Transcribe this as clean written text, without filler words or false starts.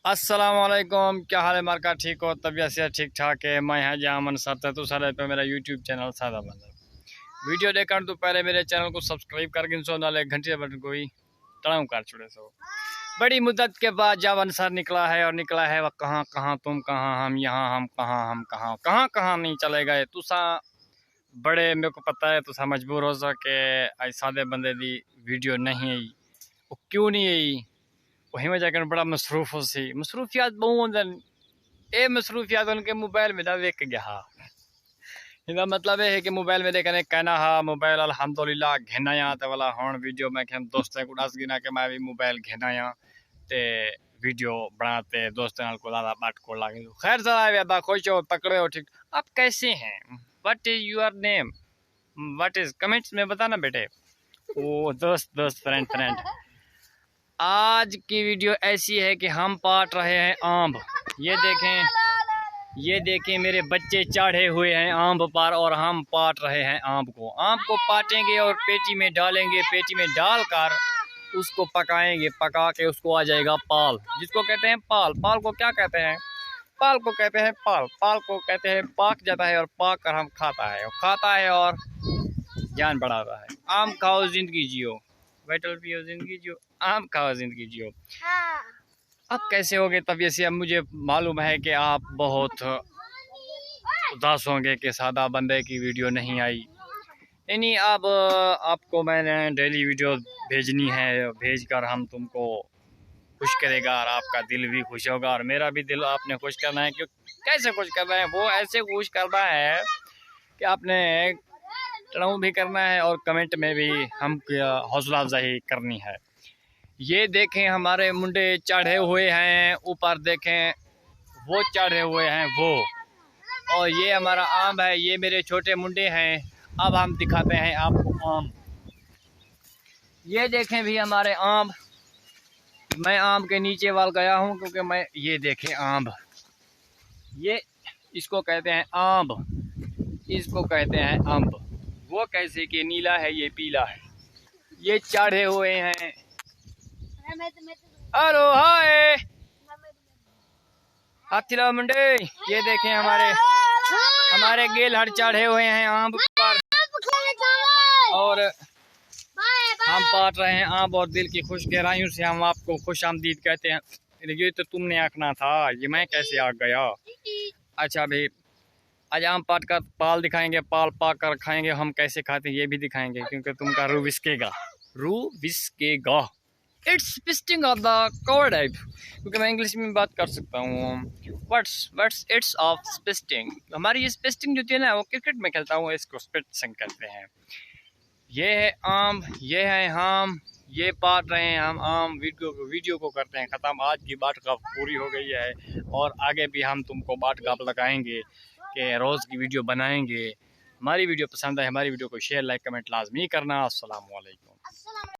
अस्सलाम वालेकुम, क्या हाल है मार्का? ठीक हो? तबीयत से ठीक ठाक है? मैं हाँ जामन साथ तो सारे पे मेरा यूट्यूब चैनल सादा बंद वीडियो देखकर तो पहले मेरे चैनल को सब्सक्राइब करके सो नाले घंटे बटन को ही टड़ाऊ कर छोड़े सो। बड़ी मुद्दत के बाद जब अंसर निकला है और निकला है वह कहाँ कहाँ तुम कहाँ हम यहाँ हम कहाँ कहाँ कहाँ नहीं चले गए तुसा बड़े मेरे को पता है तुसा मजबूर हो सके आई सादे बंदे दी वीडियो नहीं आई वो क्यों नहीं आई वहीं में जाकर बड़ा मसरूफ हो सी मसरूफियात बहुत ए मसरूफियात उनके मोबाइल में वेक गया इसका मतलब है कि मोबाइल में देखने कहना हा मोबाइल अल्हम्दुलिल्लाह घेनाया ते वाला हण वीडियो में हम दोस्तों को दस गिना के मैं भी मोबाइल घेनाया ते वीडियो बनाते दोस्तों नाल को ज़्यादा बात को लागे खैर ज़रा खुश हो पकड़े हो ठीक। आप कैसे हैं? What is your name? What is comments में बताना बेटे। ओ दोस्त दोस्त फ्रेंड फ्रेंड आज की वीडियो ऐसी है कि हम पाट रहे हैं आम। ये देखें मेरे बच्चे चढ़े हुए हैं आम पर और हम पाट रहे हैं आम को पाटेंगे और पेटी में डालेंगे, पेटी में डालकर उसको पकाएंगे, पका के उसको आ जाएगा पाल, जिसको कहते हैं पाल। पाल को क्या कहते हैं? पाल को कहते हैं पाल। पाल को कहते हैं पाक जाता है और पाक कर हम खाता है और जान बढ़ाता है। आम खाओ जिंदगी जियो, बैटल पियो जिंदगी जियो, आम खाओ जिंदगी जियो। अब कैसे हो गए तबीयत से? अब मुझे मालूम है कि आप बहुत उदास होंगे कि सादा बंदे की वीडियो नहीं आई। नहीं, अब आपको मैंने डेली वीडियो भेजनी है, भेजकर हम तुमको खुश करेगा और आपका दिल भी खुश होगा और मेरा भी दिल आपने खुश करना है। क्यों कैसे खुश करना है? वो ऐसे खुश करना है कि आपने टड़ाऊ भी करना है और कमेंट में भी हम हौसला अफजाई करनी है। ये देखें हमारे मुंडे चढ़े हुए हैं ऊपर, देखें वो चढ़े हुए हैं वो, और ये हमारा आम है, ये मेरे छोटे मुंडे हैं। अब हम दिखाते हैं आपको आम। ये देखें भी हमारे आम। मैं आम के नीचे वाल गया हूँ क्योंकि मैं ये देखें आम, ये इसको कहते हैं आम, इसको कहते हैं अम्ब। वो कैसे कि नीला है ये पीला है, ये चढ़े हुए हैं। हेलो हाय हाथीला मुंडे, ये देखें हमारे गेल हर चढ़े हुए हैं आम पर और हम पाट रहे हैं आम और दिल की खुश गहराइयों से हम आपको खुश आमदीद कहते हैं। ये तो तुमने आंकना था, ये मैं कैसे आ गया। अच्छा भाई, आज आम पाट कर पाल दिखाएंगे, पाल पाक कर खाएंगे। हम कैसे खाते हैं ये भी दिखाएंगे क्योंकि तुमका रू विस्केगा। It's twisting of the cover type, क्योंकि मैं इंग्लिश में बात कर सकता हूँ। व्हाट्स इट्स ऑफ स्पिस्टिंग। हमारी ये स्पिस्टिंग जो थी ना, वो क्रिकेट में खेलता हूँ, इसको स्पिस्टिंग कहते हैं। ये है आम, ये है हम, ये पाट रहे हैं हम आम। वीडियो को करते हैं ख़त्म। आज की बाट गप पूरी हो गई है और आगे भी हम तुमको बाट गप लगाएंगे कि रोज़ की वीडियो बनाएंगे। हमारी वीडियो पसंद है, हमारी वीडियो को शेयर लाइक कमेंट लाजमी करना। अस्सलाम वालेकुम।